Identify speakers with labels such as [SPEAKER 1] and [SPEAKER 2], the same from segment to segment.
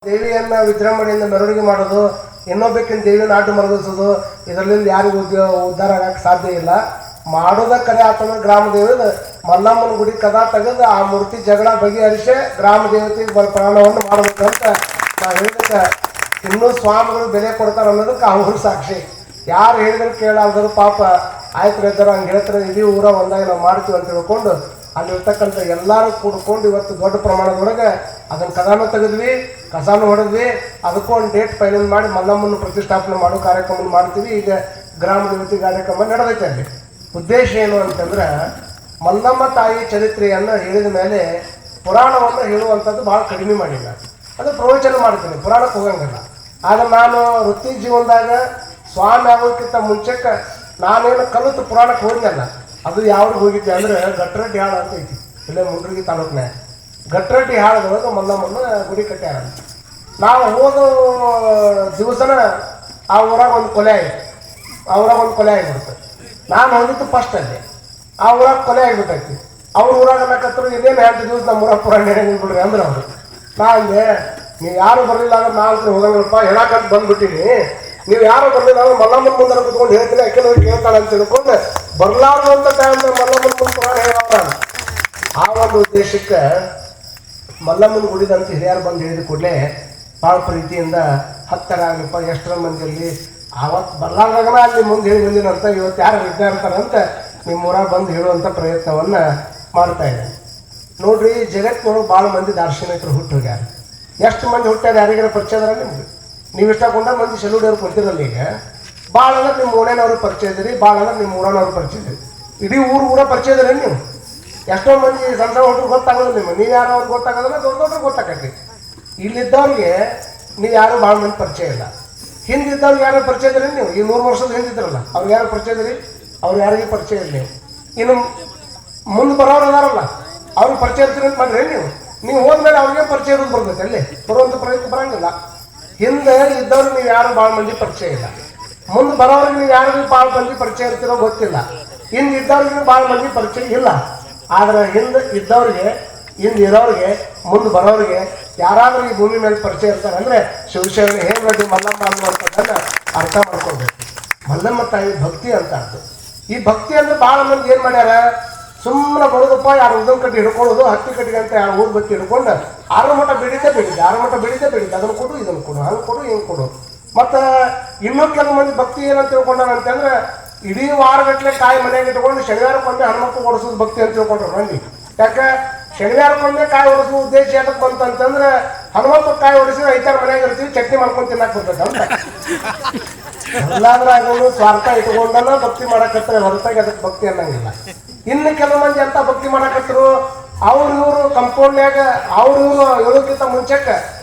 [SPEAKER 1] ದೇವಿಯನ್ನ ವಿಜೃಂಭಣೆಯಿಂದ ಮೆರವಣಿಗೆ ಮಾಡೋದು, ಇನ್ನೊಬ್ಬಕ್ಕಿಂತ ದೇವಿಯನ್ನು ಆಟ ಮಲಗಿಸೋದು, ಇದರಿಂದ ಯಾರಿಗೂ ಉದ್ಧಾರ ಆಗಕ್ಕೆ ಸಾಧ್ಯ ಇಲ್ಲ. ಮಾಡೋದ ಕರೆ ಆತಂದ್ರೆ ಗ್ರಾಮ ದೇವದ ಮಲ್ಲಮ್ಮನ ಗುಡಿ ಕದಾ ತೆಗೆದು ಆ ಮೂರ್ತಿ ಜಗಳ ಬಗೆಹರಿಸಿ ಗ್ರಾಮ ದೇವತೆಗೆ ಪ್ರಾಣವನ್ನು ಮಾಡ್ಬೇಕಂತ ನಾವು ಹೇಳಿದಕ್ಕೆ ಇನ್ನೂ ಸ್ವಾಮಿಗಳು ಬೆಲೆ ಕೊಡ್ತಾರೆ ಅನ್ನೋದಕ್ಕೆ ಅವರು ಸಾಕ್ಷಿ. ಯಾರು ಹೇಳಿದ್ರೆ ಕೇಳಾದ್ರು ಪಾಪ ಆಯ್ತು ಇದ್ದಾರೆ ಹಂಗೆ ಹೇಳ್ತಾರೆ, ಇಡೀ ಊರ ಒಂದಾಗಿ ನಾವು ಮಾಡ್ತೀವಿ ಅಂತ ತಿಳ್ಕೊಂಡು ಅಲ್ಲಿರ್ತಕ್ಕಂಥ ಎಲ್ಲರೂ ಕೂಡ್ಕೊಂಡು ಇವತ್ತು ದೊಡ್ಡ ಪ್ರಮಾಣದೊಳಗೆ ಅದನ್ನು ಕದಾನು ತೆಗೆದ್ವಿ, ಕಸಾನು ಹೊಡೆದ್ವಿ. ಅದಕ್ಕೂ ಒಂದು ಡೇಟ್ ಫೈನಲ್ ಮಾಡಿ ಮಲ್ಲಮ್ಮನ ಪ್ರತಿಷ್ಠಾಪನೆ ಮಾಡೋ ಕಾರ್ಯಕ್ರಮ ಮಾಡ್ತೀವಿ. ಈಗ ಗ್ರಾಮ ದೇವತೆ ಕಾರ್ಯಕ್ರಮ ನಡೆದೈತೆ. ಅಲ್ಲಿ ಉದ್ದೇಶ ಏನು ಅಂತಂದ್ರೆ ಮಲ್ಲಮ್ಮ ತಾಯಿ ಚರಿತ್ರೆಯನ್ನು ಹೇಳಿದ ಮೇಲೆ ಪುರಾಣವನ್ನು ಹೇಳುವಂಥದ್ದು ಭಾಳ ಕಡಿಮೆ ಮಾಡಿಲ್ಲ. ಅದು ಪ್ರವಚನ ಮಾಡ್ತೀನಿ, ಪುರಾಣಕ್ಕೆ ಹೋಗಂಗಿಲ್ಲ. ಆದರೆ ನಾನು ವೃತ್ತಿ ಜೀವನದಾಗ ಸ್ವಾಮಿ ಆಗೋಕ್ಕಿಂತ ಮುಂಚೆಕ್ಕೆ ನಾನೇನು ಕಲಿತು ಪುರಾಣಕ್ಕೆ ಹೋಗಿದ್ದಲ್ಲ. ಅದು ಯಾವ್ದು ಹೋಗಿದ್ದೆ ಅಂದರೆ ಗಟ್ರಟ್ಟಿ ಹಾಳು ಅಂತ ಐತಿ, ಇಲ್ಲೇ ಮುಂಡ್ರಿಗಿ ತಾಲೂಕಿನಾಗ. ಗಟ್ರಟ್ಟಿ ಹಾಳದೊಳಗೆ ಮಲ್ಲಮ್ಮನ ಗುಡಿ ಕಟ್ಟ್ಯಾರ. ನಾವು ಹೋದ ದಿವಸನ ಆ ಊರಾಗ ಒಂದು ಕೊಲೆ ಆಯಿತು. ಆ ಊರಾಗ ಒಂದು ಕೊಲೆ ಆಗಿಬಿಡ್ತು. ನಾನು ಹೋಗಿದ್ದು ಫಸ್ಟ್ ಅಲ್ಲಿ. ಆ ಊರಾಗ ಕೊಲೆ ಆಗಿಬಿಟ್ಟೈತಿ. ಅವ್ರ ಊರಾಗ ಅನ್ನಕತ್ತರು ಇನ್ನೇನು 2 ದಿವಸ ನಮ್ಮ ಊರಾಗ ಪುರಾಣ ಬಿಡ್ರಿ ಅಂದ್ರೆ ಅವರು. ನಾ ಅಂದೆ, ನೀವು ಯಾರು ಬರಲಿಲ್ಲ ಅಂದ್ರೆ ನಾನು ಹೋಗಂಗಲ್ಪ ಹೇಳಕ್ಕಂತ ಬಂದ್ಬಿಟ್ಟಿನಿ. ನೀವು ಯಾರು ಬರಲಿಲ್ಲ ಅಂದ್ರೆ ಮಲ್ಲಮ್ಮನ ಮುಂದೆ ಕುತ್ಕೊಂಡು ಹೇಳ್ತೀನಿ, ಯಾಕೆಂದ್ರೆ ಕೇಳ್ತಾಳೆ ಅಂತ ತಿಳ್ಕೊಂಡು ಬರಲಾರ್ದು ಅಂತ ಟೈಮ್ ಮಲ್ಲಮ್ಮನ ಮುಂದೆ ಪುರಾಣ ಹೇಳ. ಆ ಒಂದು ಉದ್ದೇಶಕ್ಕೆ ಮಲ್ಲಮ್ಮನ ಗುಡಿದಂತ ಹಿರಿಯರು ಬಂದು ಹೇಳಿದ ಕೂಡಲೇ ಭಾಳ ಪ್ರೀತಿಯಿಂದ ಹತ್ತರ ಆಗಲಿಪ್ಪ ಎಷ್ಟರ ಮಂದಿಯಲ್ಲಿ ಆವತ್ತು ಬರ್ಲಾರ್ದಾಗನ ಅಲ್ಲಿ ಮುಂದೆ ಹೇಳಿ ಬಂದಿನಂತ ಇವತ್ತು ಯಾರು ವಿದ್ಯಾರ್ಥರಂತ ನಿಮ್ಮ ಊರಾಗ ಬಂದು ಹೇಳುವಂಥ ಪ್ರಯತ್ನವನ್ನು ಮಾಡ್ತಾ ಇದ್ದೇನೆ. ನೋಡ್ರಿ, ಜಗತ್ತಿನೊಳಗೆ ಭಾಳ ಮಂದಿ ದಾರ್ಶನಿಕರು ಹುಟ್ಟು ಹೋಗ್ಯಾರ. ಎಷ್ಟು ಮಂದಿ ಹುಟ್ಟ್ಯಾರ ಯಾರಿಗಾರ ಪರಿಚಯ ಅದಾರ ನಿಮ್ಗೆ? ನೀವು ಇಷ್ಟಕೊಂಡ ಮಂದಿ ಸೆಲ್ಯೂಡಿಯವ್ರು ಕೊಡ್ತಿರಲ್ಲ. ಈಗ ಭಾಳ ಅಂದ್ರೆ ನಿಮ್ಮ ಓಣೆನವ್ರಿಗೆ ಪರಿಚಯ ಇದ್ದೀರಿ, ಭಾಳ ಅಂದ್ರೆ ನಿಮ್ಮ ಊರನವ್ರು ಪರಿಚಯ ಇದ್ದೀರಿ. ಇಡೀ ಊರ ಪರಿಚಯ ಇದ್ದೀರಿ ನೀವು. ಎಷ್ಟೋ ಮಂದಿ ಸಣ್ಣ ಹುಡುಗರು ಗೊತ್ತಾಗೋದಿಲ್ಲ. ನೀವು ಯಾರು ಅವ್ರಿಗೆ ಗೊತ್ತಾಗೋದಿಲ್ಲ, ದೊಡ್ಡ ದೊಡ್ಡರು ಗೊತ್ತಾಗತ್ತೆ. ಇಲ್ಲಿದ್ದವ್ರಿಗೆ ನೀವು ಯಾರು ಭಾಳ ಮಂದಿ ಪರಿಚಯ ಇಲ್ಲ. ಹಿಂದಿದ್ದವ್ರಿಗೆ ಯಾರು ಪರಿಚಯ ಇದ್ರಿ ನೀವು? ಈ 100 ವರ್ಷದ ಹಿಂದಿದ್ರಲ್ಲ ಅವ್ರಿಗೆ ಯಾರು ಪರಿಚಯ ಇದ್ರಿ? ಅವ್ರು ಯಾರಿಗೆ ಪರಿಚಯ ಇಲ್ಲ. ನೀವು ಇನ್ನು ಮುಂದೆ ಬರೋರು ಅದಾರಲ್ಲ ಅವ್ರಿಗೆ ಪರಿಚಯ ಇರ್ತೀರಿ ಅಂತ ಮಾಡ್ರಿ. ನೀವು ಹೋದ್ಮೇಲೆ ಅವ್ರಿಗೆ ಪರಿಚಯ ಇರೋದು ಬರ್ತೈತೆ, ಅಲ್ಲಿ ಬರುವಂಥ ಪ್ರಯತ್ನ ಬರಂಗಿಲ್ಲ. ಹಿಂದೆ ಇದ್ದವ್ರಿಗೆ ನೀವು ಯಾರು ಭಾಳ ಮಂದಿ ಪರಿಚಯ ಇಲ್ಲ. ಮುಂದೆ ಬರೋರಿಗೆ ನೀವು ಯಾರಿಗೂ ಭಾಳ ಮಂದಿ ಪರಿಚಯ ಇರ್ತಿರೋ ಗೊತ್ತಿಲ್ಲ. ಹಿಂದೆ ಇದ್ದವ್ರಿಗೆ ಭಾಳ ಮಂದಿ ಪರಿಚಯ ಇಲ್ಲ. ಆದ್ರೆ ಹಿಂದೆ ಇದ್ದವ್ರಿಗೆ, ಹಿಂದೆ ಇರೋರಿಗೆ, ಮುಂದೆ ಬರೋರಿಗೆ ಯಾರಾದ್ರೂ ಈ ಭೂಮಿ ಮೇಲೆ ಪರಿಚಯ ಇರ್ತಾರೆ ಅಂದರೆ ಶಿವಶರಣೆ ಹೇಗೆ ಮಲ್ಲಮ್ಮ ಅನ್ನುವಂಥದ್ದನ್ನು ಅರ್ಥ ಮಾಡ್ಕೊಳ್ಬೇಕು. ಮಲ್ಲಮ್ಮ ತಾಯಿ ಭಕ್ತಿ ಅಂತ ಅರ್ಥ. ಈ ಭಕ್ತಿ ಅಂದ್ರೆ ಭಾಳ ಮಂದಿ ಏನು ಮಾಡ್ಯಾರ, ಸುಮ್ಮನೆ ಬರೋದಪ್ಪ ಯಾರು ಉದನ್ ಕಟ್ಟಿ ಹಿಡ್ಕೊಳ್ಳೋದು, ಹತ್ತಿ ಕಟ್ಟಿಗೆ ಅಂತ ಯಾರು ಊರು ಬತ್ತಿ ಹಿಡ್ಕೊಂಡು 6 ಮಠ ಬೆಳೀತೆ ಅದನ್ನು ಕೊಡು ಇದನ್ನು ಕೊಡು, ಹಂಗೆ ಕೊಡು ಹಿಂಗೆ ಕೊಡು. ಮತ್ತು ಇನ್ನೂ ಕೆಲವು ಮಂದಿ ಭಕ್ತಿ ಏನಂತ ತಿಳ್ಕೊಂಡಾರಂತಂದ್ರೆ ಇಡೀ ವಾರಗಟ್ಟಲೆ ಕಾಯಿ ಮನೆಗೆ ಇಟ್ಕೊಂಡು ಶನಿವಾರಕ್ಕೊಂದೇ ಹನುಮಪ್ಪ ಓಡಿಸೋದು ಭಕ್ತಿ ಅಂತ ತಿಳ್ಕೊಂಡ್ರು ಮಂದಿ. ಯಾಕೆ ಶನಿವಾರಕ್ಕೊಂದೇ ಕಾಯಿ ಓಡಿಸೋ ಉದ್ದೇಶ ಯಾಕೆ ಬಂತಂತಂದ್ರೆ ಹನುಮಪ್ಪ ಕಾಯಿ ಓಡಿಸಿದ್ರೆ 5 ಮನೆಯಾಗ ಇರ್ತೀವಿ, ಚಟ್ನಿ ಮಾಡ್ಕೊಂಡು ತಿನ್ನಕ್ಕೆ ಬರ್ತದೆ ಅಂತ. ಎಲ್ಲಾದ್ರೂ ಅದನ್ನು ಸ್ವಾರ್ಥ ಇಟ್ಕೊಂಡನ ಭಕ್ತಿ ಮಾಡಕತ್ತಾರೆ, ಹೊರತಾಗಿ ಅದಕ್ಕೆ ಭಕ್ತಿ ಅನ್ನಂಗಿಲ್ಲ. ಇನ್ನು ಕೆಲವು ಮಂದಿ ಅಂತ ಭಕ್ತಿ ಮಾಡಕತ್ತರು, ಅವ್ರು ಇವರು ಕಂಪೌಂಡ್ನ್ಯಾಗ ಅವ್ರು ಇವರು ಹೇಳೋಕ್ಕಿಂತ ಮುಂಚೆಕ್ಕೆ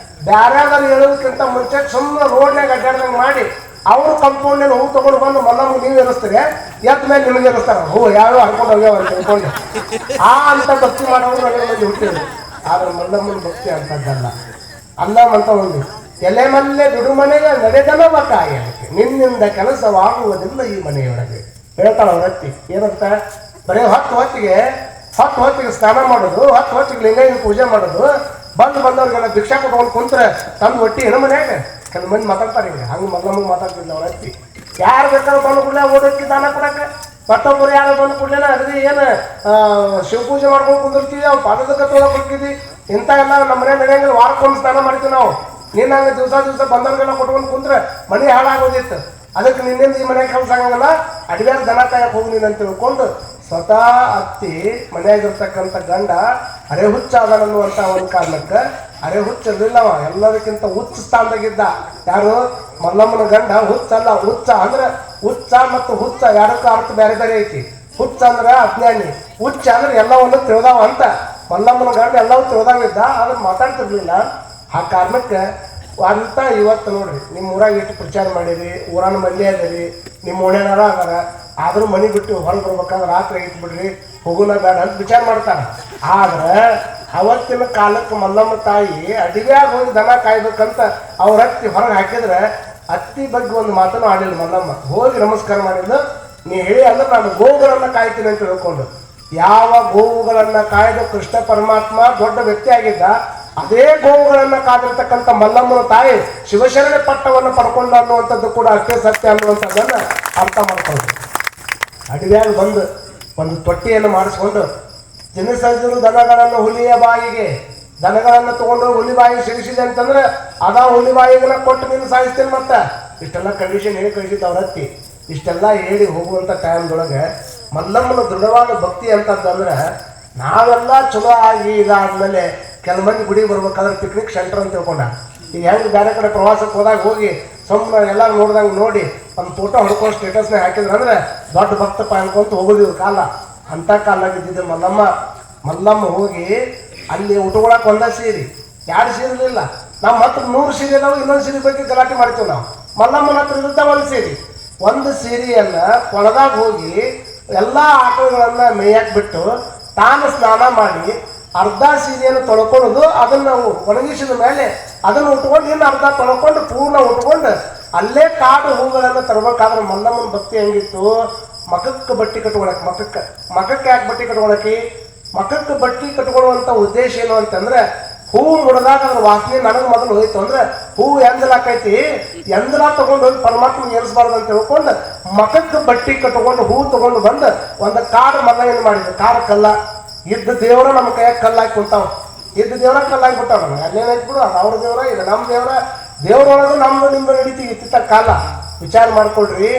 [SPEAKER 1] ಬ್ಯಾರ್ಯಾರು ಹೇಳೋದಕ್ಕಿಂತ ಮುಂಚೆಕ್ಕೆ ಸುಮ್ಮನೆ ರೋಡ್ನ್ಯಾಗ ಅಡ್ಡಾಡ್ದಂಗೆ ಮಾಡಿ ಅವರು ಕಂಪೌಂಡ್ನಲ್ಲಿ ಹೂ ತೊಗೊಂಡು ಬಂದು ಮಲ್ಲಮ್ಮ ನೀವು ಏರಿಸ್ತಾರೆ, ಎತ್ತ ಮೇಲೆ ನಿಮಗೆ ಏರಿಸ್ತಾರೆ. ಹೂ ಯಾವ್ಯಾವ ಹರ್ಕೊಂಡು ಹೋಗ್ಯಾವ ಅಂತ ತಿಳ್ಕೊಂಡು ಅಂತ ಭಕ್ತಿ ಮಾಡೋರು ನನಗೆ ಮಂದಿ ಹುಟ್ಟಿದ್ರು. ಆದ್ರೆ ಮಲ್ಲಮ್ಮನ ಭಕ್ತಿ ಅಂತದ್ದಲ್ಲ. ಅಲ್ಲಮ್ಮಂತ ಒಂದು ಎಲೆ ಮಲ್ಲೆ ದುಡು ಮನೆಗೆ ನಡೆದನವ ಕಾಯಕ್ಕೆ, ನಿನ್ನಿಂದ ಕೆಲಸವಾಗುವುದಿಲ್ಲ ಈ ಮನೆಯೊಳಗೆ ಹೇಳ್ತಾಳ ಅವ್ರ ಅತ್ತಿ. ಏನಂತ? ಬರೀ 10 ಹೊತ್ತಿಗೆ ಸ್ನಾನ ಮಾಡೋದು, 10 ಹೊತ್ತಿಗೆ ಲಿಂಗಯ್ಯನ ಪೂಜೆ ಮಾಡೋದು, ಬಂದವ್ರಿಗೆಲ್ಲ ಭಿಕ್ಷಾ ಕೊಟ್ಕೊಂಡು ಕುಂತ್ರೆ ತಂದು ಒಟ್ಟಿ ಏನೋ ಮನ್ಯಾಗ ಕೆಲವು ಮಂದಿ ಮಾತಾಡ್ತಾರೆ. ಹಿಂಗೆ ಹಂಗೆ ಮಲ್ಲಮ್ಮಗೆ ಮಾತಾಡ್ತಿದ್ದ ಅವ್ರ ಅತ್ತಿ. ಯಾರು ಬೇಕಾದ್ರೂ ಬಂದು ಕೂಡಲೇ ಓದೋಕ್ಕೆ ದಾನ ಕೊಡಕ್ಕೆ, ಮತ್ತೊಬ್ಬರು ಯಾರು ಬಂದು ಕೂಡಲೇ ಅಗದಿ ಏನು ಶಿವಪೂಜೆ ಮಾಡ್ಕೊಂಡು ಕುಂದಿರ್ತೀವಿ, ಅವ್ರು ಪಾದದಕ್ಕೆ ತೊಗೊಳಕ್ಕೆ ಹೋಗ್ತಿದ್ವಿ. ಇಂಥ ಎಲ್ಲ ನಮ್ಮ ಮನೆ ನಡೆಯಂಗಿಲ್ಲ. ವಾರಕ್ಕೊಂದು ಸ್ನಾನ ಮಾಡ್ತೀವಿ ನಾವು. ನೀನು ಹಂಗೆ ದಿವಸ ಬಂದವ್ರಿಗೆಲ್ಲ ಕೊಟ್ಕೊಂಡು ಕುಂತ್ರೆ ಮನೆ ಹಾಳಾಗೋದಿತ್ತು. ಅದಕ್ಕೆ ನಿನ್ನಿಂದ ಈ ಮನೆಗೆ ಕೆಲಸ ಆಗಂಗಿಲ್ಲ, ಅಡಿಯಾಗ ದನ ಕಾಯಕ್ಕೆ ಹೋಗಿ ನೀನು ಅಂತ ತಿಳ್ಕೊಂಡು ಸ್ವತಃ ಅತ್ತಿ ಮನೆಯಾಗಿರ್ತಕ್ಕಂಥ ಗಂಡ ಅರೆ ಹುಚ್ಚ ಅದನ್ನುವಂಥ ಒಂದು ಕಾರಣಕ್ಕೆ, ಅರೆ ಹುಚ್ಚದಿಲ್ಲವ ಎಲ್ಲದಕ್ಕಿಂತ ಹುಚ್ಚ ಸ್ಥಾನದಾಗಿದ್ದ. ಯಾರು? ಮಲ್ಲಮ್ಮನ ಗಂಡ. ಹುಚ್ಚಲ್ಲ, ಹುಚ್ಚ ಅಂದ್ರೆ ಹುಚ್ಚ ಮತ್ತು ಹುಚ್ಚ ಎರಡಕ್ಕೂ ಅರ್ಥ ಬೇರೆ ಬೇರೆ ಐತಿ. ಹುಚ್ಚ ಅಂದ್ರೆ ಅಜ್ಞಾನಿ, ಹುಚ್ಚ ಅಂದ್ರೆ ಎಲ್ಲವನ್ನು ತಿಳಿದಾವ ಅಂತ. ಮಲ್ಲಮ್ಮನ ಗಂಡ ಎಲ್ಲವೂ ತಿಳಿದಾವಿದ್ದ, ಅದನ್ನು ಮಾತಾಡ್ತಿರ್ಲಿಲ್ಲ. ಆ ಕಾರಣಕ್ಕೆ ಅಂತ ಇವತ್ತು ನೋಡ್ರಿ, ನಿಮ್ಮ ಊರಾಗ ಎಷ್ಟು ಪ್ರಚಾರ ಮಾಡಿರಿ, ಊರನ್ನ ಮಂದಿ ಅದರಿ, ನಿಮ್ಮ ಓಣ್ಯಾನಾರ ಅದಾರ, ಆದರೂ ಮನೆ ಬಿಟ್ಟು ಹೊರಗೆ ಬರ್ಬೇಕಾದ್ರೆ ರಾತ್ರಿ ಇಟ್ಬಿಡ್ರಿ, ಹೋಗೋಣ ಬೇಡ ಅಂತ ವಿಚಾರ ಮಾಡ್ತಾರೆ. ಆದ್ರೆ ಅವತ್ತಿನ ಕಾಲಕ್ಕೆ ಮಲ್ಲಮ್ಮ ತಾಯಿ ಅಡಿಗೆಯಾಗ ಹೋಗಿ ದನ ಕಾಯ್ಬೇಕಂತ ಅವ್ರ ಅತ್ತಿ ಹೊರಗೆ ಹಾಕಿದ್ರೆ ಅತ್ತಿ ಬಗ್ಗೆ ಒಂದು ಮಾತನ್ನು ಆಡಿಲ್ಲ ಮಲ್ಲಮ್ಮ. ಹೋಗಿ ನಮಸ್ಕಾರ ಮಾಡಿದ್ದು, ನೀ ಹೇಳಿ ಅಂದ್ರೆ ನಾನು ಗೋವುಗಳನ್ನು ಕಾಯ್ತೀನಿ ಅಂತ ಹೇಳ್ಕೊಂಡು. ಯಾವ ಗೋವುಗಳನ್ನು ಕಾಯ್ದು ಕೃಷ್ಣ ಪರಮಾತ್ಮ ದೊಡ್ಡ ವ್ಯಕ್ತಿ ಆಗಿದ್ದ, ಅದೇ ಗೋವುಗಳನ್ನ ಕಾದಿರ್ತಕ್ಕಂಥ ಮಲ್ಲಮ್ಮನ ತಾಯಿ ಶಿವಶರಣೆ ಪಟ್ಟವನ್ನು ಪಡ್ಕೊಂಡ ಅನ್ನುವಂಥದ್ದು ಕೂಡ ಅಷ್ಟೇ ಸತ್ಯ ಅನ್ನುವಂಥದ್ದನ್ನ ಅರ್ಥ ಮಾಡ್ಕೊಂಡು ಅಡವ್ಯಾಗ ಬಂದು ಒಂದು ತೊಟ್ಟಿಯನ್ನು ಮಾಡಿಸ್ಕೊಂಡು ಜನಿಸಿದ್ರು ದನಗಳನ್ನು ಹುಲಿಯ ಬಾಯಿಗೆ ದನಗಳನ್ನು ತಗೊಂಡು ಹುಲಿ ಬಾಯಿಗೆ ಸಿಗಿಸಿದೆ ಅಂತಂದ್ರೆ ಅದ ಹುಲಿ ಬಾಯಿಗೆಲ್ಲ ಕೊಟ್ಟು ನೀನು ಸಾಯಿಸ್ತೇನೆ ಮತ್ತೆ ಇಷ್ಟೆಲ್ಲ ಕಂಡೀಷನ್ ಹೇಳಿ ಕಳಿಸಿದ್ದು ಅವ್ರ ಹತ್ತಿ ಇಷ್ಟೆಲ್ಲ ಹೇಳಿ ಹೋಗುವಂಥ ಟೈಮ್ದೊಳಗೆ ಮಲ್ಲಮ್ಮನ ದೃಢವಾದ ಭಕ್ತಿ ಅಂತಂದ್ರೆ ನಾವೆಲ್ಲ ಚಲೋ ಆಗಿ ಇದಾದ್ಮೇಲೆ ಕೆಲವು ಗುಡಿಗೆ ಬರ್ಬೇಕಾದ್ರೆ ಪಿಕ್ನಿಕ್ ಸೆಂಟರ್ ಅಂತ ತಿಳ್ಕೊಂಡ ಈಗ ಹೆಂಗೆ ಬೇರೆ ಕಡೆ ಪ್ರವಾಸಕ್ಕೆ ಹೋದಾಗ ಹೋಗಿ ಸುಮ್ಮನೆ ಎಲ್ಲ ನೋಡ್ದಂಗೆ ನೋಡಿ ಒಂದು ಫೋಟೋ ಹೊಡ್ಕೊಂಡು ಸ್ಟೇಟಸ್ನಾಗ ಹಾಕಿದ್ರೆ ಅಂದ್ರೆ ದೊಡ್ಡ ಭಕ್ತಪ್ಪ ಅನ್ಕೊಂತ ಹೋಗೋದಿವ್ರು ಕಾಲ ಅಂಥ ಕಾಲಾಗಿದ್ದಿದ್ದೆ ಮಲ್ಲಮ್ಮ ಹೋಗಿ ಅಲ್ಲಿ ಉಟ್ಕೊಳಕ್ಕೆ ಒಂದ ಸೀರೆ 2 ಸೀರೆ ಇರಲಿಲ್ಲ ನಮ್ಮ ಹತ್ರ 100 ಸೀರೆ ಇದಾವೆ ಇನ್ನೊಂದು ಸೀರೆ ಬಗ್ಗೆ ಗಲಾಟೆ ಮಾಡ್ತೀವಿ ನಾವು ಮಲ್ಲಮ್ಮನ ಹತ್ರ ಇರುತ್ತ ಒಂದು ಸೀರೆಯನ್ನ ಕೊಳದಾಗ ಹೋಗಿ ಎಲ್ಲ ಆಕಳುಗಳನ್ನ ಮೇಯಕ್ಕೆ ಬಿಟ್ಟು ತಾನು ಸ್ನಾನ ಮಾಡಿ ಅರ್ಧ ಸೀರೆಯನ್ನು ತೊಳ್ಕೊಳ್ಳೋದು ಅದನ್ನು ಒಣಗಿಸಿದ ಮೇಲೆ ಅದನ್ನು ಉಟ್ಕೊಂಡು ಇನ್ನು ಅರ್ಧ ತೊಳ್ಕೊಂಡು ಪೂರ್ಣ ಉಟ್ಕೊಂಡು ಅಲ್ಲೇ ಕಾಡು ಹೂಗಳನ್ನು ತರಬೇಕಾದ್ರೆ ಮಲ್ಲಮ್ಮನ ಭಕ್ತಿ ಹೆಂಗಿತ್ತು ಮಖಕ್ಕೆ ಬಟ್ಟೆ ಕಟ್ಕೊಳಕ್ಕೆ ಮಖಕ್ಕೆ ಯಾಕೆ ಬಟ್ಟೆ ಕಟ್ಕೊಳಕ್ಕೆ ಮಖಕ್ಕೆ ಬಟ್ಟೆ ಕಟ್ಕೊಳ್ಳುವಂಥ ಉದ್ದೇಶ ಏನು ಅಂತಂದ್ರೆ ಹೂವು ಮುಡಿದಾಗ ಅದ್ರ ವಾಸನೆ ನನಗೆ ಮೊದಲು ಹೋಯ್ತು ಅಂದ್ರೆ ಹೂವು ಎಂದಲಾಕೈತಿ ಎಂದಲ ತಗೊಂಡು ಹೋಗಿ ಪರಮಾತ್ಮ ಏರಿಸಬಾರ್ದು ಅಂತ ಹೇಳ್ಕೊಂಡು ಮಖಕ್ಕೆ ಬಟ್ಟೆ ಕಟ್ಕೊಂಡು ಹೂವು ತಗೊಂಡು ಬಂದು ಒಂದು ಕಾಡು ಮಲ್ಲ ಏನು ಮಾಡಿದ್ರು ಕಾಡು ಕಲ್ಲ ಇದ್ದ ದೇವರ ನಮ್ಮ ಕೈಯಾಗ ಕಲ್ಲಾಕಿ ಕುಂತಾವ ಇದ್ದ ದೇವರ ಕಲ್ಲಾಗಿ ಬಿಟ್ಟಾವ ನಮ್ಗೆ ಅಲ್ಲೇನಾಯ್ತು ಬಿಡು ಅದು ಅವ್ರ ದೇವರ ಇದು ನಮ್ಮ ದೇವರೊಳಗೆ ನಮ್ದು ನಿಮ್ಮ ನಡೀತಿ ಇತ್ತಿತ್ತ ಕಾಲ ವಿಚಾರ ಮಾಡ್ಕೊಳ್ರಿ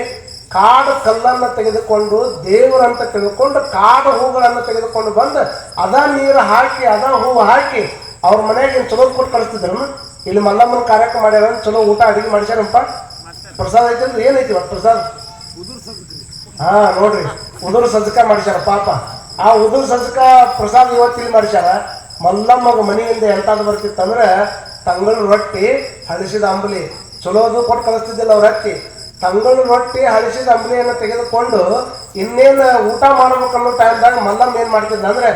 [SPEAKER 1] ಕಾಡು ಕಲ್ಲನ್ನು ತೆಗೆದುಕೊಂಡು ದೇವರಂತ ತೆಗೆದುಕೊಂಡು ಕಾಡು ಹೂಗಳನ್ನು ತೆಗೆದುಕೊಂಡು ಬಂದು ಅದ ನೀರು ಹಾಕಿ ಅದ ಹೂವು ಹಾಕಿ ಅವ್ರ ಮನೆಗೆ ಚಲೋ ಕೊಟ್ಟು ಕಳಿಸ್ತಿದ್ರು ಇಲ್ಲಿ ಮಲ್ಲಮ್ಮನ ಕಾರ್ಯಕ್ರಮ ಮಾಡ್ಯಾರ ಚಲೋ ಊಟ ಅಡಿಗೆ ಮಾಡಿಸ್ಯಾರಪ್ಪ ಪ್ರಸಾದ ಐತಿ ಅಂದ್ರೆ ಏನೈತಿ ಇವತ್ತು ಪ್ರಸಾದ ನೋಡ್ರಿ ಉದುರು ಸಜ್ಜಕ ಮಾಡಿಸ್ಯಾರ ಪಾಪ ಆ ಉದುರು ಸಜ್ಜಕ ಪ್ರಸಾದ ಇವತ್ತು ಇಲ್ಲಿ ಮಾಡಿಸ್ಯಾರ ಮಲ್ಲಮ್ಮಗ ಮನೆಯಿಂದ ಎಂತಾದ್ ಬರ್ತಿತ್ತಂದ್ರೆ ತಂಗಳು ರೊಟ್ಟಿ ಹಳಿಸಿದ ಅಂಬಲಿ ಚಲೋದು ಕೊಟ್ಟು ಕಳಿಸ್ತಿದ್ದಿಲ್ಲ ಅವ್ರ ಹತ್ತಿ ತಂಗಳು ರೊಟ್ಟಿ ಹಳಿಸಿದ ಅಂಬಲಿಯನ್ನು ತೆಗೆದುಕೊಂಡು ಇನ್ನೇನು ಊಟ ಮಾಡ್ಬೇಕನ್ನೋ ಟೈಮ್ದಾಗ ಮಲ್ಲಮ್ಮ ಏನ್ ಮಾಡ್ತಿದ್ದ ಅಂದ್ರೆ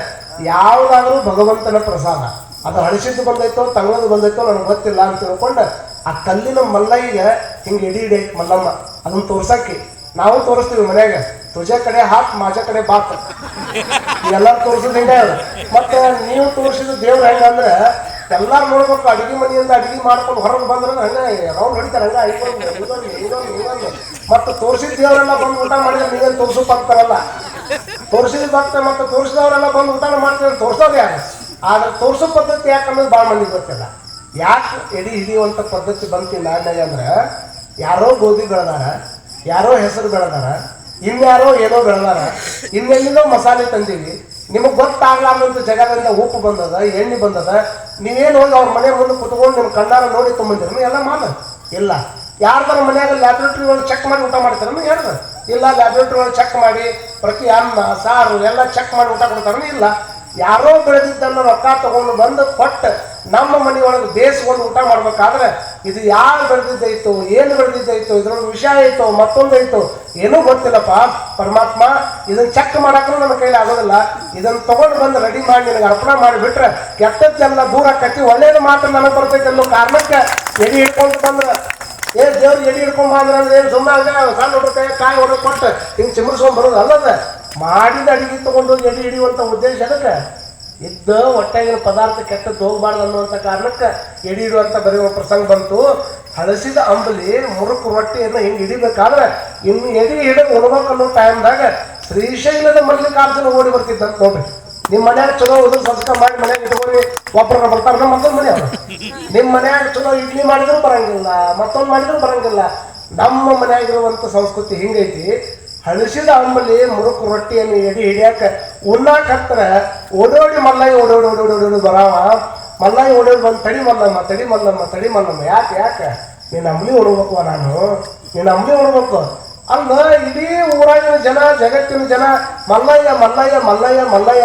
[SPEAKER 1] ಯಾವುದಾದ್ರೂ ಭಗವಂತನ ಪ್ರಸಾದ ಅದು ಹಳಿಸಿದ್ದು ಬಂದೈತೋ ತಂಗಳದು ಬಂದೈತೋ ನನಗೆ ಗೊತ್ತಿಲ್ಲ ಅಂತ ತಿಳ್ಕೊಂಡು ಆ ಕಲ್ಲಿನ ಮಲ್ಲಯ್ಯಗೆ ಹಿಂಗೆ ಇಡೀ ಐತಿ ಮಲ್ಲಮ್ಮ ಅದನ್ನ ತೋರ್ಸಕ್ಕೆ ನಾವು ತೋರಿಸ್ತೀವಿ ಮನ್ಯಾಗ ತುಜೆ ಕಡೆ ಹಾಕ್ ಮಾಜ ಕಡೆ ಬಾತ್ ಎಲ್ಲರೂ ತೋರಿಸೋದು ಹಿಂಗೆ ಮತ್ತೆ ನೀವು ತೋರಿಸಿದ ದೇವ್ರ ಹೆಂಗಂದ್ರೆ ಎಲ್ಲಾರು ನೋಡ್ಬೇಕು ಅಡಿಗೆ ಮನೆಯಿಂದ ಅಡಿಗೆ ಮಾಡ್ಕೊಂಡು ಹೊರಗೆ ಬಂದ್ರೆ ಹಂಗೆ ರೌಂಡ್ ಹೊಡಿತಾರೆ ಹಂಗೆ ಮತ್ತೆ ತೋರಿಸಿದ ದೇವರೆಲ್ಲ ಬಂದು ಊಟ ಮಾಡಿದ್ರೆ ನೀವೇನು ತೋರಿಸೋಕೆ ಆಗ್ತಾರಲ್ಲ ತೋರಿಸಿದ ಭಕ್ತ ಮತ್ತೆ ತೋರಿಸಿದವರೆಲ್ಲ ಬಂದು ಊಟ ಮಾಡ್ತಾರೆ ತೋರಿಸೋದು ಯಾರು ಆದ್ರೆ ತೋರಿಸೋ ಪದ್ಧತಿ ಯಾಕನ್ನೋದು ಭಾಳ ಮಂದಿಗೆ ಗೊತ್ತಿಲ್ಲ ಯಾಕೆ ಎಡಿ ಹಿಡಿಯುವಂಥ ಪದ್ಧತಿ ಬಂತು ನಾಡಿನಾಗ ಅಂದ್ರೆ ಯಾರೋ ಗೋಧಿ ಬೆಳೆದಾರ ಯಾರೋ ಹೆಸರು ಬೆಳೆದಾರ ಇನ್ಯಾರೋ ಏನೋ ಬೆಳೆದಾರ ಇನ್ನೆಲ್ಲಿನೋ ಮಸಾಲೆ ತಂದೀವಿ ನಿಮಗೆ ಗೊತ್ತಾಗ್ಲಾರ್ದಂಥ ಜಗದಿಂದ ಉಪ್ಪು ಬಂದದ ಎಣ್ಣೆ ಬಂದದ ನೀವೇನು ಹೋಗಿ ಅವ್ರ ಮನೆ ಮುಂದೆ ಕುತ್ಕೊಂಡು ನಿಮ್ಮ ಕಣ್ಣಾರ ನೋಡಿ ತೊಗೊಂಬಂದಿರ ಎಲ್ಲ ಮಾಡ ಇಲ್ಲ ಯಾರ್ದಾರ ಮನ್ಯಾಗ ಲ್ಯಾಬ್ರೇಟ್ರಿ ಒಳಗೆ ಚೆಕ್ ಮಾಡಿ ಊಟ ಮಾಡ್ತಾರ ಯಾರ್ದು ಇಲ್ಲ ಲ್ಯಾಬ್ರೇಟ್ರಿ ಒಳಗೆ ಚೆಕ್ ಮಾಡಿ ಪ್ರತಿ ಅನ್ನ ಸಾರು ಎಲ್ಲ ಚೆಕ್ ಮಾಡಿ ಊಟ ಕೊಡ್ತಾರ ಇಲ್ಲ ಯಾರೋ ಬೆಳೆದಿದ್ದನ್ನು ರೊಕ್ಕ ತಗೊಂಡು ಬಂದು ಕೊಟ್ಟು ನಮ್ಮ ಮನೆಯೊಳಗೆ ಬೇಯಿಸ್ಕೊಂಡು ಊಟ ಮಾಡ್ಬೇಕಾದ್ರೆ ಇದು ಯಾರು ಬೆಳೆದಿದ್ದೈತು ಏನು ಬೆಳೆದಿದ್ದೈತು ಇದ್ರೊಳಗೆ ವಿಷ ಐತೋ ಮತ್ತೊಂದೈತು ಏನೂ ಗೊತ್ತಿಲ್ಲಪ್ಪ ಪರಮಾತ್ಮ ಇದನ್ನ ಚೆಕ್ ಮಾಡಕ್ಕೂ ನನ್ನ ಕೈಲಿ ಆಗೋದಿಲ್ಲ ಇದನ್ನು ತಗೊಂಡು ಬಂದು ರೆಡಿ ಮಾಡಿ ನಿನಗೆ ಅರ್ಪಣೆ ಮಾಡಿಬಿಟ್ರೆ ಕೆಟ್ಟದ್ದೆಲ್ಲ ದೂರ ಕಟ್ಟಿ ಒಳ್ಳೇದು ಮಾತ್ರ ನನಗೆ ಬರ್ತೈತೆ ಅನ್ನೋ ಕಾರಣಕ್ಕೆ ಎಡಿ ಹಿಡ್ಕೊಂಡು ಬಂದ್ರೆ ದೇವ್ರು ಎಡಿ ಹಿಡ್ಕೊಂಡು ಬಂದ್ರೆ ಏನು ಸುಮ್ಮನೆ ಸಣ್ಣ ಹುಡುಗ ಕಾಯಿ ಹೊಡೆದು ಕೊಟ್ಟು ಹಿಂಗೆ ಚಿಮರ್ಸ್ಕೊಂಡು ಬರೋದು ಅಲ್ಲದ ಮಾಡಿದ ಅಡಿಗೆ ತಗೊಂಡು ಎಡಿ ಹಿಡಿಯುವಂಥ ಉದ್ದೇಶ ಅದಕ್ಕೆ ಇದ್ದ ಹೊಟ್ಟೆಗಿನ ಪದಾರ್ಥ ಕೆಟ್ಟದ್ದು ಹೋಗಬಾರ್ದು ಅನ್ನುವಂಥ ಕಾರಣಕ್ಕೆ ಎಡಿ ಹಿಡುವಂಥ ಬರೆಯುವ ಪ್ರಸಂಗ ಬಂತು ಹಳಸಿದ ಅಂಬಲಿ ಮುರುಕು ರೊಟ್ಟಿಯನ್ನು ಹಿಂಗೆ ಹಿಡಿಬೇಕಾದ್ರೆ ಇನ್ನು ಎಡಿ ಹಿಡಿದು ಉಣ್ಬೇಕು ಅನ್ನೋ ಟೈಮ್ದಾಗ ಶ್ರೀಶೈಲದ ಮಲ್ಲಿಕಾರ್ಜುನ ಓಡಿ ಬರ್ತಿದ್ದಂತ ನೋಡ್ರಿ ನಿಮ್ಮ ಮನ್ಯಾಗ ಚಲೋ ಉದುರು ಸಜ್ಜಕ ಮಾಡಿ ಮನ್ಯಾಗ ಇಟ್ಕೊಂಡು ಒಬ್ಬರನ್ನ ಬರ್ತಾರೆ ನಮ್ಮ ಮತ್ತೊಂದು ಮನೆ ಅವರು ನಿಮ್ಮ ಮನ್ಯಾಗ ಚಲೋ ಇಡ್ಲಿ ಮಾಡಿದ್ರು ಬರಂಗಿಲ್ಲ ಮತ್ತೊಂದು ಮಾಡಿದ್ರು ಬರಂಗಿಲ್ಲ ನಮ್ಮ ಮನ್ಯಾಗಿರುವಂಥ ಸಂಸ್ಕೃತಿ ಹಿಂಗೈತಿ ಹಳಸಿದ ಅಂಬಲಿ ಮುರುಕು ರೊಟ್ಟಿಯನ್ನು ಎಡಿ ಹಿಡಿಯಾಕ ಉಣ್ಣಾಕ ಹತ್ರ ಓಡೋಡಿ ಮಲ್ಲಯ್ಯ ಓಡೋಡಿ ಬರಾವ ಮಲ್ಲಯ್ಯ ಓಡೋಡಿ ಬಂದು ತಡಿ ಮಲ್ಲಮ್ಮ ಯಾಕೆ ನೀನು ಅಂಬಲಿ ಉಣ್ಬೇಕು ನಾನು ನೀನು ಅಂಬಲಿ ಉಣ್ಬೇಕು ಅಲ್ಲ ಇಡೀ ಊರಾಗಿನ ಜನ ಜಗತ್ತಿನ ಜನ ಮಲ್ಲಯ್ಯ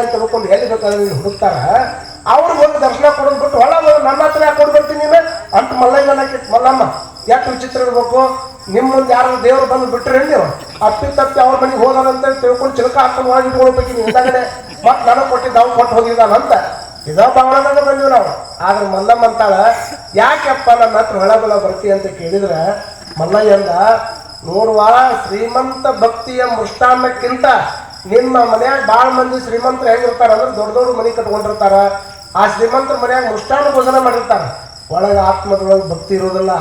[SPEAKER 1] ಅಂತ ತಿಳ್ಕೊಂಡು ಎಲ್ಲಿ ಬೇಕಾದ್ರೆ ನೀನು ಹುಡುಕ್ತಾರ ಅವ್ರಿಗೆ ಒಂದು ದರ್ಶನ ಕೊಡೋದು ಬಿಟ್ಟು ಒಳಗೆ ನನ್ನ ಹತ್ರ ಯಾಕೆ ಕೊಡ್ಬೇಕು ನೀನು ಅಂತ ಮಲ್ಲಮ್ಮ ಯಾಕೆ ವಿಚಿತ್ರ ಇರ್ಬೇಕು ನಿಮ್ಮ ಮುಂದೆ ಯಾರು ದೇವ್ರು ಬಂದು ಬಿಟ್ರೆ ನೀವು ಅಪ್ಪಿತಪ್ಪಿ ಅವ್ರ ಮನೆಗೆ ಹೋದಾನಂತ ತಿಳ್ಕೊಂಡು ಚಿಲಕ ಹಾಕೊಂಡು ಒಳಗೆ ಇಟ್ಕೊಳ್ಬೇಕು ನೀವು ಹಿಂದಾಗಡೆ ಮತ್ತೆ ನನಗೆ ಕೊಟ್ಟಿದ್ದು ಅವ್ನು ಕೊಟ್ಟು ಹೋಗಿದ್ದಾನಂತ ಇದೋ ಭಾವನೆದಾಗ ಬಂದೀವಿ ನಾವು ಆದ್ರೆ ಮಲ್ಲಮ್ಮ ಅಂತಾಳ ಯಾಕೆಪ್ಪ ನನ್ನ ಹತ್ರ ಹೊಳಬಲ ಬರ್ತಿ ಅಂತ ಕೇಳಿದ್ರೆ ಮಲ್ಲಯ್ಯಂದ ನೋಡುವ ಶ್ರೀಮಂತ ಭಕ್ತಿಯ ಮೃಷ್ಟಾನ್ನಕ್ಕಿಂತ ನಿಮ್ಮ ಮನ್ಯಾಗ ಭಾಳ ಮಂದಿ ಶ್ರೀಮಂತರು ಹೆಂಗಿರ್ತಾರ ಅಂದ್ರೆ ದೊಡ್ಡ ಮನೆ ಕಟ್ಕೊಂಡಿರ್ತಾರ ಆ ಶ್ರೀಮಂತರ ಮನ್ಯಾಗ ಮುಷ್ಟಾನ ಭೋಜನ ಮಾಡಿರ್ತಾರ, ಒಳಗೆ ಆತ್ಮದೊಳಗೆ ಭಕ್ತಿ ಇರೋದಿಲ್ಲ,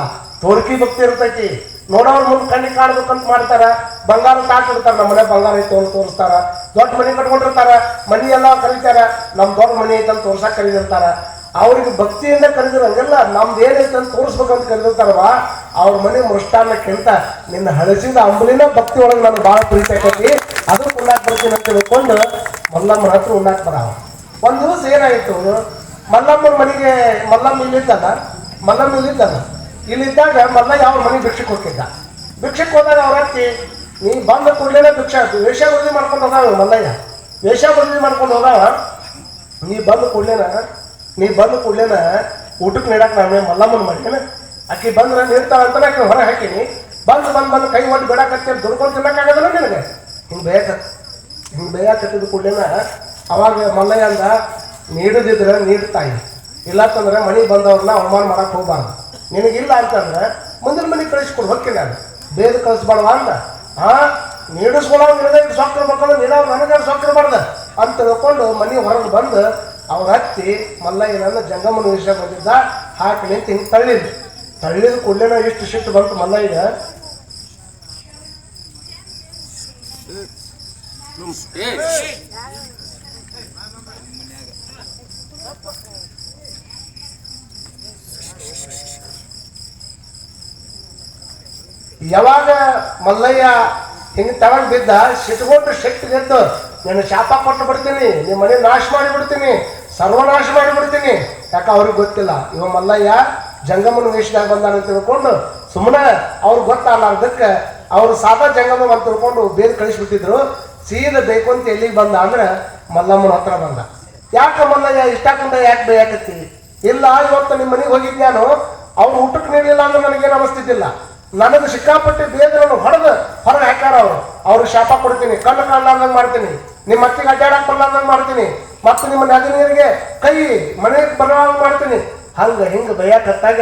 [SPEAKER 1] ತೋರ್ಕಿ ಭಕ್ತಿ ಇರ್ತೈತಿ. ನೋಡೋರ್ ಮುಂದೆ ಕಣ್ಣಿಗೆ ಕಾಣ್ಬೇಕಂತ ಮಾಡ್ತಾರ, ಬಂಗಾರ ತಾಟ್ ಇಡ್ತಾರ, ನಮ್ಮ ಮನೆ ಬಂಗಾರ ಐತೆ ಅಂತ ತೋರಿಸ್ತಾರ. ದೊಡ್ಡ ಮನೆ ಕಟ್ಕೊಂಡಿರ್ತಾರ, ಮನಿ ಎಲ್ಲ ಕರೀತಾರ, ನಮ್ ದೊಡ್ಡ ಮನೆ ಐತೆ ಅಂತ ತೋರ್ಸಕ್ ಕರೀದಿರ್ತಾರ. ಅವ್ರಿಗೆ ಭಕ್ತಿಯಿಂದ ಕರೆದಿರಂಗೆಲ್ಲ ನಮ್ದು ಏನೈತೆ ಅಂತ ತೋರಿಸ್ಬೇಕಂತ ಕರೆದಿರ್ತಾರವಾ. ಅವ್ರ ಮನೆ ಮೃಷ್ಟಾನ್ನಕ್ಕಿಂತ ನಿನ್ನ ಹಳಸಿದ ಅಂಬಲಿನ ಭಕ್ತಿ ಒಳಗೆ ನಾನು ಭಾಳ ಪ್ರೀತಿ ಆಕೈತಿ, ಅದು ಉಣ್ಣಾಕ್ ಬರ್ತೀನಿ ಅಂತ ತಿಳ್ಕೊಂಡು ಮಲ್ಲಮ್ಮನ ಹತ್ರ ಉಣ್ಣಾಕ್ ಬರಾವ. ಒಂದು ದಿವಸ ಏನಾಯಿತು, ಮಲ್ಲಮ್ಮನ ಮನೆಗೆ ಮಲ್ಲಮ್ಮ ಇಲ್ಲಿದ್ದಲ್ಲ, ಇಲ್ಲಿದ್ದಾಗ ಮಲ್ಲಯ್ಯ ಅವ್ರ ಮನೆಗೆ ಭಿಕ್ಷಕ್ಕೆ ಹೋಗಿದ್ದ. ಭಿಕ್ಷಕ್ಕೆ ಹೋದಾಗ ಅವ್ರ ಅತ್ತಿ, ನೀ ಬಂದ ಕೂಡಲೇ ವೇಷಾವೃದ್ಧಿ ಮಾಡ್ಕೊಂಡು ಹೋಗಾವ. ಮಲ್ಲಯ್ಯ ವೇಷಾವೃದ್ಧಿ ಮಾಡ್ಕೊಂಡು ಹೋಗಾವ. ನೀ ಬಂದ ಕೂಡಲೇನ ಊಟಕ್ಕೆ ನೀಡಕ್ಕೆ ನಾನು ಮಲ್ಲಮ್ಮನ ಮಾಡಿನ, ಆಕಿ ಬಂದ್ರೆ ನಿಲ್ತಾಳ ಅಂತ ಆಕೆ ಹೊರಗೆ ಹಾಕೀನಿ. ಬಂದು ಕೈ ಒಟ್ಟು ಬಿಡಾಕತ್ತೇಳಿ ದುಡ್ಕೊಂಡು ತಿನ್ನಕ್ಕಾಗದಲ್ಲ ನಿನಗೆ. ಹಿಂಗೆ ಬೇಯಕತ್ತಿದ ಕೂಡಲೇನ ಅವಾಗ ಮಲ್ಲಯ್ಯ ಅಂದ, ನೀಡದಿದ್ರೆ ನೀಡ್ತಾಯಿ, ಇಲ್ಲತ್ತಂದ್ರೆ ಮನೆಗೆ ಬಂದವ್ರನ್ನ ಅವಮಾನ ಮಾಡಕ್ಕೆ ಹೋಗ್ಬಾರ್ದು. ನಿನಗಿಲ್ಲ ಅಂತಂದ್ರೆ ಮುಂದಿನ ಮನೆಗೆ ಕಳಿಸ್ಕೊಡು, ಹೊಕ್ಕಿಲ್ಲ ನಾನು ಬೇಗ ಕಳಿಸ್ಬಾರ್ವ ಅಂದ. ನೀಡಿಸ್ಕೊಳೋ ನಿನಗೆ ಸೊಕ್ಕರು ಮಕ್ಕಳು ನೀಡವ್ ನನಗೆ ಸೊಕ್ಕಿರಬಾರ್ದು ಅಂತ ತಿಳ್ಕೊಂಡು ಮನೆ ಹೊರಗೆ ಬಂದು ಅವ್ರ ಹತ್ತಿ ಮಲ್ಲಯ್ಯನನ್ನ ಜಂಗಮನ ವಿಷಯ ಬಂದಿದ್ದ ಹಾಕಿ ನಿಂತು ಹಿಂಗೆ ತಳ್ಳಿದ ಕೂಡಲೇನ ಇಷ್ಟು ಶಿಟ್ಟು ಬಂತು ಮಲ್ಲಯ್ಯ. ಯಾವಾಗ ಮಲ್ಲಯ್ಯ ಹಿಂಗೆ ತಗೊಂಡು ಬಿದ್ದ, ಸಿಟ್ಕೊಂಡು ಶಕ್ತಿಗೆದ್ದು ನಾನು ಶಾಪ ಕೊಟ್ಟು ಬಿಡ್ತೀನಿ, ನಿಮ್ಮ ಮನೆ ನಾಶ ಮಾಡಿಬಿಡ್ತೀನಿ, ಸರ್ವನಾಶ ಮಾಡಿಬಿಡ್ತೀನಿ. ಯಾಕೆ ಅವ್ರಿಗೆ ಗೊತ್ತಿಲ್ಲ ಇವ ಮಲ್ಲಯ್ಯ ಜಂಗಮನ ವೇಷದಾಗ ಬಂದಾನ ಅಂತ ತಿಳ್ಕೊಂಡು ಸುಮ್ಮನೆ ಅವ್ರಿಗೆ ಗೊತ್ತಾಗಲಾರ್ದಕ್ಕೆ ಅವ್ರು ಸಾದಾ ಜಂಗಮ ಅಂತ ತಿಳ್ಕೊಂಡು ಬೇಗ ಕಳಿಸ್ಬಿಟ್ಟಿದ್ರು. ಸೀದಾ ಬೇಕು ಅಂತ ಎಲ್ಲಿಗೆ ಬಂದ ಅಂದ್ರೆ ಮಲ್ಲಮ್ಮನ ಹತ್ರ ಬಂದ. ಯಾಕೆ ಮಲ್ಲಯ್ಯ ಇಷ್ಟಾಕೊಂಡ ಯಾಕೆ ಬೇಯಾಕತ್ತಿ? ಇಲ್ಲ, ಇವತ್ತು ನಿಮ್ಮ ಮನೆಗೆ ಹೋಗಿದ್ದು ನಾನು, ಅವ್ರು ಊಟಕ್ಕೆ ನೀಡಲಿಲ್ಲ ಅಂದ್ರೆ ನನಗೇನು ಅನಿಸ್ತಿದ್ದಿಲ್ಲ. ನನಗೆ ಸಿಕ್ಕಾಪಟ್ಟೆ ಬೇಗ ನಾನು ಹೊರಗೆ ಹಾಕ್ಯಾರ ಅವ್ರಿಗೆ ಶಾಪ ಕೊಡ್ತೀನಿ, ಕಣ್ಣು ಕಾಣಲಾರ್ದಂಗೆ ಮಾಡ್ತೀನಿ, ನಿಮ್ಮ ಅತ್ತಿಗೆ ಅಡ್ಡಾಡಕ್ಕೆ ಬರ್ಲಾರ್ದಂಗೆ ಮಾಡ್ತೀನಿ, ಮತ್ತು ನಿಮ್ಮ ನದಿನೀರಿಗೆ ಕೈ ಮನೆಗೆ ಬರುವಾಗ ಮಾಡ್ತೀನಿ. ಹಿಂಗೆ ಬೈಯಾಕತ್ತಾಗ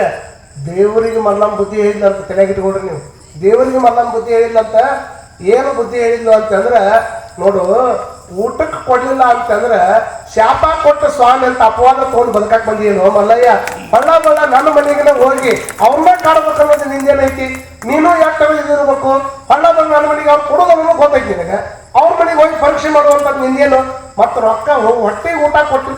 [SPEAKER 1] ದೇವರಿಗೆ ಮಲ್ಲಮ್ಮ ಬುದ್ಧಿ ಹೇಳಿಲ್ಲ ಅಂತ ತಲೆಗಿಟ್ಕೊಡ್ರಿ ನೀವು. ದೇವರಿಗೆ ಮಲ್ಲಮ್ಮ ಬುದ್ಧಿ ಹೇಳಿಲ್ಲಂತ. ಏನು ಬುದ್ಧಿ ಹೇಳಿದ್ಲು ಅಂತಂದ್ರೆ, ನೋಡು, ಊಟಕ್ಕೆ ಕೊಡ್ಲಿಲ್ಲ ಅಂತಂದ್ರೆ ಶಾಪ ಕೊಟ್ಟ ಸ್ವಾಮಿ ಅಂತ ಅಪವಾದ ತೊಗೊಂಡು ಬದುಕಕ್ಕೆ ಬಂದಿಯೇನು ಮಲ್ಲಯ್ಯ? ಬಳ್ಳ ನನ್ನ ಮನೆಗೆ ಹೋಗಿ ಅವ್ರನ್ನ ಕಾಡ್ಬೇಕನ್ನೋದು ನಿಂದೇನೈತಿ? ನೀನು ಯಾಕೆ ಇದಿರ್ಬೇಕು? ಬಳ್ಳ ನನ್ನ ಮನೆಗೆ ಅವ್ರು ಕೊಡೋದನ್ನು ಗೊತ್ತೈತಿ ನಿನಗೆ. ಅವ್ರ ಮನೆಗೆ ಹೋಗಿ ಪರೀಕ್ಷೆ ಮಾಡುವಂಥದ್ದು ನಿಂದೇನು? ಮತ್ತು ರೊಕ್ಕ ಹೊಟ್ಟೆಗೆ ಊಟ ಕೊಟ್ಟು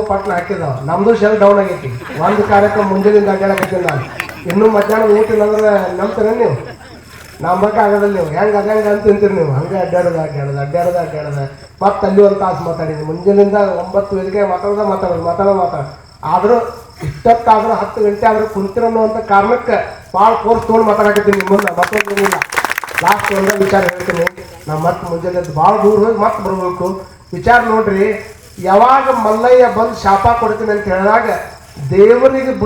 [SPEAKER 1] ಪಟ್ನ ಹಾಕಿದಾವ. ನಮ್ದು ಶೆಲ್ ಡೌನ್ ಆಗೈತಿ. ಒಂದು ಕಾರ್ಯಕ್ರಮ ಮುಂಜಾನಿಂದ ಅಡ್ಡಾಡಕತ್ತೀನಿ ನಾನು. ಇನ್ನೂ ಮಧ್ಯಾಹ್ನ ಊಟಿಲ್ಲ ಅಂದ್ರೆ ನಂಬ್ತೀರ ನೀವು? ನಂಬಕ್ಕೆ ಆಗೋದಿಲ್ಲ. ನೀವು ಹೆಂಗೆ ಅಂತ ತಿಂತೀರಿ ನೀವು. ಹಂಗೆ ಅಡ್ಡಾಡದ ಮತ್ತೆ ಅಲ್ಲಿ ಒಂದು ತಾಸು ಮಾತಾಡಿದ್ವಿ. ಮುಂಜಾನಿಂದ 9 ವೇದಿಕೆ ಮಾತಾಡೋದು ಆದರೂ ಇಷ್ಟೊತ್ತಾದ್ರೂ 10 ಗಂಟೆ ಆದ್ರೂ ಕುಂತಿರೋ ಅಂತ ಕಾರಣಕ್ಕೆ ಭಾಳ ಫೋರ್ಸ್ ತೊಗೊಂಡು ಮಾತಾಡಕತ್ತೀನಿ ನಿಮ್ಮನ್ನ. ಮತ್ತೊಂದೇನಿಲ್ಲ, ಲಾಸ್ಟ್ ಒಂದೇ ವಿಚಾರ ಹೇಳ್ತೀನಿ. ನಾವು ಮತ್ತೆ ಮುಂಜಾನೆ ಭಾಳ ದೂರ ಹೋಗಿ ಮತ್ತೆ ಬರಬೇಕು. ವಿಚಾರ ನೋಡ್ರಿ, ಯಾವಾಗ ಮಲ್ಲಯ್ಯ ಬಂದು ಶಾಪ ಕೊಡ್ತೀನಿ ಅಂತ ಹೇಳಿದಾಗ ದೇವರಿಗೆ